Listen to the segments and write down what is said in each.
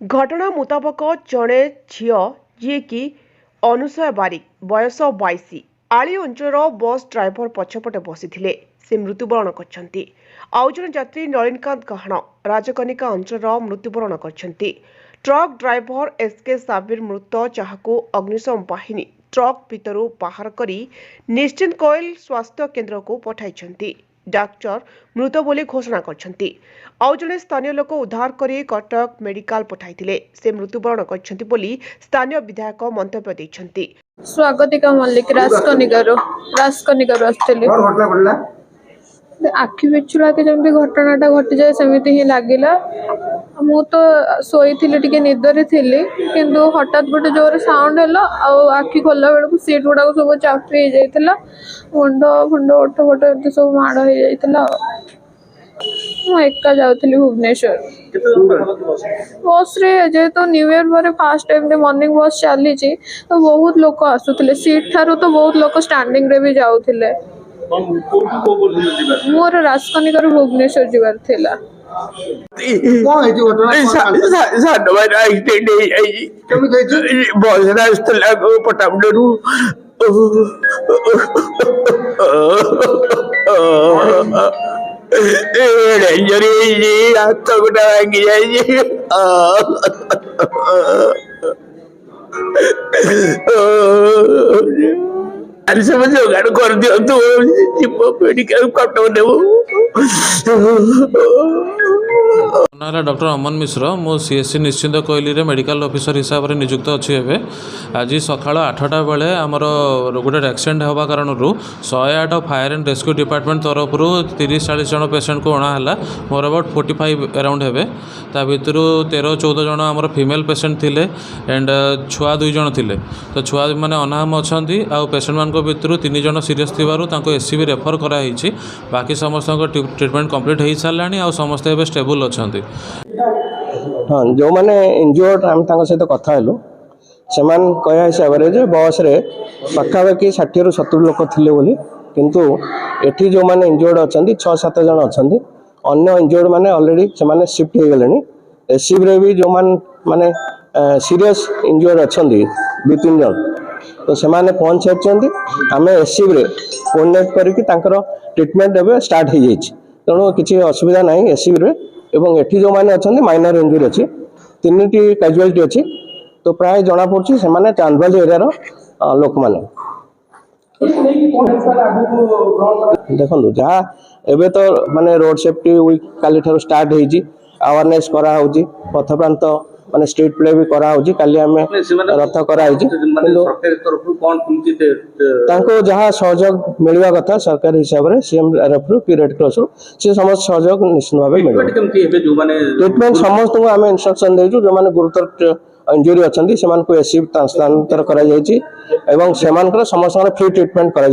घटना मुताबक जड़े झील जी कि अनुसया बारिक बयस 22 आली अंचल बस ड्राइवर पछपटे बसी से मृत्युवरण कर आउ जन यात्री नलिनकांत गहाण राजकनिका अंचल मृत्युवरण कर ट्रक ड्राइवर एसके साबिर मृत जहां अग्निशम बाहिनी ट्रक भितर बाहर करी निश्चिंत कोयल स्वास्थ्य केन्द्र को पठाई डाक्टर मृत बोली घोषणा करछंती आउ जने स्थानीय लोक उद्धार करी कटक मेडिकल पठाई से मृत्युवरण करछंती बोली स्थानीय विधायक मंतव्य दैछंती। स्वागतिका मल्लिक राजकनिका आसथिली आखि बिछुला के जमी घटनाटा घटी जाए सेमती ही लगिला। मु तो शोई टिके निदरे थी किंतु हठात गोटे जोर साउंड है आखि खोला बेलू सीट गुड़ा सब चापी जाइला मुंड फुंड ओठ फोट एम सब माड़ हो जाइला। मु एका जाऊली भुवनेश्वर बस रे जेहेतु new year per fast time morning बस चली तो बहुत लोक आसुले सीट ठारू तो बहुत लोक स्टैंडिंग रे भी जाऊले। मोर राजकनिकार भुवनेश्वर जीवार थिला पटामुडू हाथ गोटा भांगी जाए सब जोगाड़ कर दिंतु मेडिकल कटक देव। ना डॉक्टर अमन मिश्र मो सीएससी निश्चिंत कोइली मेडिकल ऑफिसर हिसाब से नियुक्त अच्छी एवं आज सका 8टा बेले आमर गोटे एक्सीडेंट होगा कारण 108 फायर एंड रेस्क्यू डिपार्टमेंट तरफ 30-40 जन पेसेंट को अणाला मोर अबाउट 45 अराउंड हे ता भर 13-14 जन आम फीमेल पेसेंट थिले एंड छुआ 2 जन थिले तो छुआ मैंने अनाहम अच्छा आउ पेसेंट मान भर 3 जन सीरीयस थी एससीबी रेफर कराई बाकी समस्त ट्रिटमेंट कंप्लीट हो सारे आ समस्ते स्टेबल अच्छा। हाँ जो मैंने इंजुअर्ड आम सहित कथा हेलु से कह हिसाब से बस रे पाखापाखि 60-70 लोक थिले बोली किंतु एठी जो मैंने इंजुअर्ड अच्छा 6-7 जन अच्छा अन्य इंजुअर्ड मैंने ऑलरेडी से शिफ्ट हो गले एससीबी रे भी जो मैंने सीरियस इंजुअर्ड अच्छा 2-3 जन तो से पहुँच सारी आम एससीबी रे कोऑर्डिनेट करके ट्रीटमेंट एवं स्टार्ट हो जाए तेणु किसी असुविधा ना एससीबी रे एवं एठी जो माने अच्छा माइनर इंजुरी अच्छी 3टी कैजुअलिटी अच्छी तो प्राय जना पड़ी से चांदबाली एरिया लोक मैंने देखो जहाँ एवं तो माने रोड सेफ्टी वीक काली ठार स्टार्ट होती अवेयरनेस कराऊँगी पथ प्रांत माने स्ट्रीट प्ले भी कराऊँगी काली आम रथ कराई जहाँ सहयोग मिलवा कथा सरकार हिसाब से सीएम तरफ कि रेड क्रॉस से समस्त सहयोग निश्चित भाव मिले ट्रीटमेंट समस्त को आम इंस्ट्रक्शन देचु जो मैंने गुरुतर इंजुरी अच्छा से एससीबी स्थानांतर कर समस्त फ्री ट्रीटमेंट कर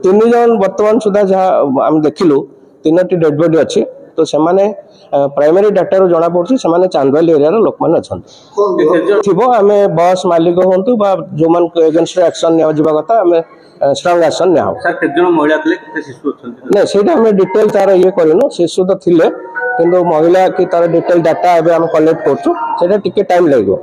3 जन बर्तमान सुधा जहाँ आम देखिलु 3टी डेड बॉडी अच्छी तो से प्राइमरी डाटा रू जना पड़ी से चांदबाली एरिया लोक मैंने अच्छा आम बस मालिक हूँ जो मन एगेंस्ट एक्शन निया कथा आम स्ट्रांग एक्शन निया नहीं से डिटेल तार ये करूँ शिशु तो थिले किंतु महिला कि तार डिटेल डाटा एवं आम कलेक्ट करें टिके टाइम लगे।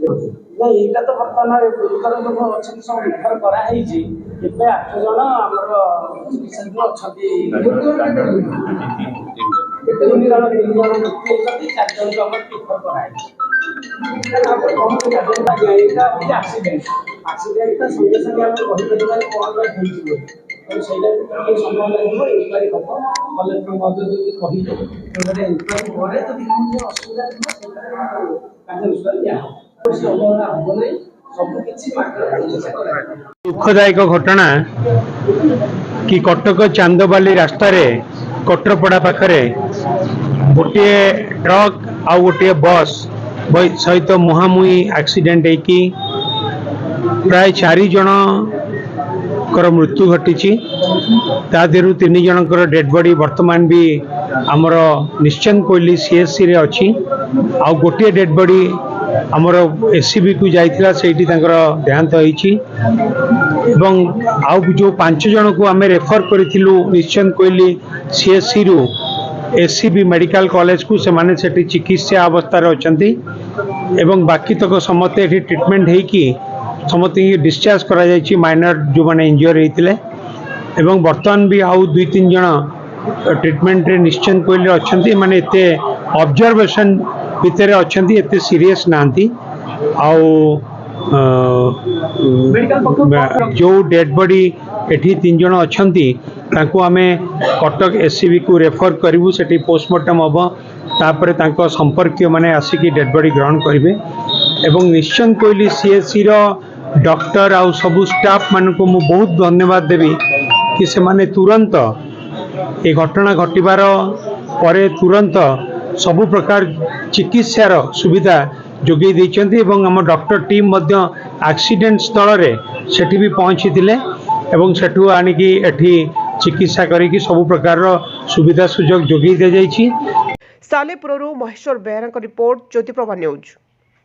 ନାଇଁ ଏଇଟା ତ ବର୍ତ୍ତମାନ ଗୁରୁତର ଲୋକ ଅଛନ୍ତି ସବୁ ରିଫର କରାହେଇଛି। ଏବେ 8 ଜଣ ଆମର ଚିକିତ୍ସାଧୀନ ଅଛନ୍ତି। 3 ଜଣ ମୃତ୍ୟୁ ହେଇଛନ୍ତି, 4 ଜଣଙ୍କୁ ଆମର ରିଫର କରାହେଇଛି। ଆକ୍ସିଡେଣ୍ଟ ସଙ୍ଗେ ସଙ୍ଗେ ଆମେ କହିପାରିବା କ'ଣ ହେଇଛି ବୋଲି, ସେଇଟା ଟିକେ ସମୟ ଲାଗିବ। ଇନକ୍ୱାରି ହବ, କଲେକ୍ଟର ମଧ୍ୟ ଯଦି କହିବେ ଇନକ୍ୱାରି ପରେ ଯଦି କୌଣସି ଅସୁବିଧା ଥିବ କାର୍ଯ୍ୟାନୁଷ୍ଠାନ ଦିଆହବ। ଅବହେଳା ହବ ନାହିଁ, ସବୁ କିଛି ଦୁଃଖଦାୟକ ଘଟଣା କି କଟକ ଚାନ୍ଦବାଲି ରାସ୍ତାରେ କୋଟ୍ରପଡ଼ା ପାଖରେ ଗୋଟିଏ ଟ୍ରକ୍ ଆଉ ଗୋଟିଏ ବସ୍ ସହିତ ମୁହାଁମୁହିଁ ଆକ୍ସିଡେଣ୍ଟ ହେଇକି ପ୍ରାୟ 4 ଜଣଙ୍କର ମୃତ୍ୟୁ ଘଟିଛି। ତା ଦେହରୁ 3 ଜଣଙ୍କର ଡେଡ୍ ବଡି ବର୍ତ୍ତମାନ ବି ଆମର ନିଶ୍ଚନ୍ଦ କୋଇଲି CSCରେ ଅଛି। ଆଉ ଗୋଟିଏ ଡେଡ୍ ବଡି ଆମର SCBକୁ ଯାଇଥିଲା, ସେଇଠି ତାଙ୍କର ଦେହାନ୍ତ ହେଇଛି। ଏବଂ ଆଉ ଯେଉଁ 5 ଜଣକୁ ଆମେ ରେଫର କରିଥିଲୁ ନିଶ୍ଚନ୍ଦ କୋଇଲି CSCରୁ SCB ମେଡିକାଲ କଲେଜକୁ, ସେମାନେ ସେଠି ଚିକିତ୍ସା ଅବସ୍ଥାରେ ଅଛନ୍ତି ଏବଂ ବାକି ତକ ସମସ୍ତେ ଏଠି ଟ୍ରିଟମେଣ୍ଟ ହେଇକି ସମସ୍ତଙ୍କୁ ଡିସଚାର୍ଜ କରାଯାଇଛି, ମାଇନର ଯେଉଁମାନେ ଇଞ୍ଜୋର ହେଇଥିଲେ। ଏବଂ ବର୍ତ୍ତମାନ ବି ଆଉ 2-3 ଜଣ ଟ୍ରିଟମେଣ୍ଟରେ ନିଶ୍ଚନ୍ଦ କୋଇଲିରେ ଅଛନ୍ତି। ଏମାନେ ଏତେ ଅବଜରଭେସନ୍ ଭିତରେ ଅଛନ୍ତି, ଏତେ ସିରିୟସ୍ ନାହାନ୍ତି। ଆଉ ଯେଉଁ ଡେଡ୍ ବଡି ଏଠି 3 ଜଣ ଅଛନ୍ତି ତାଙ୍କୁ ଆମେ କଟକ SCBକୁ ରେଫର କରିବୁ, ସେଠି ପୋଷ୍ଟମର୍ଟମ ହେବ। ତାପରେ ତାଙ୍କ ସମ୍ପର୍କୀୟ ମାନେ ଆସିକି ଡେଡ୍ ବଡି ଗ୍ରହଣ କରିବେ। ଏବଂ ନିଶ୍ଚନ୍ଦ କୋଇଲି CSCର ଡକ୍ଟର ଆଉ ସବୁ ଷ୍ଟାଫ ମାନଙ୍କୁ ମୁଁ ବହୁତ ଧନ୍ୟବାଦ ଦେବି କି ସେମାନେ ତୁରନ୍ତ ଏ ଘଟଣା ଘଟିବାର ପରେ ତୁରନ୍ତ ସବୁ ପ୍ରକାର ଚିକିତ୍ସାର ସୁବିଧା ଯୋଗାଇ ଦେଇଛନ୍ତି। ଏବଂ ଆମ ଡକ୍ଟର ଟିମ୍ ମଧ୍ୟ ଆକ୍ସିଡେଣ୍ଟ ସ୍ଥଳରେ ସେଠି ବି ପହଞ୍ଚିଥିଲେ ଏବଂ ସେଠୁ ଆଣିକି ଏଠି ଚିକିତ୍ସା କରିକି ସବୁ ପ୍ରକାରର ସୁବିଧା ସୁଯୋଗ ଯୋଗାଇ ଦିଆଯାଇଛି। ସାଲେପୁରରୁ ମହେଶ୍ୱର ବେହେରାଙ୍କ ରିପୋର୍ଟ, ଜ୍ୟୋତିପ୍ରଭା ନ୍ୟୁଜ୍।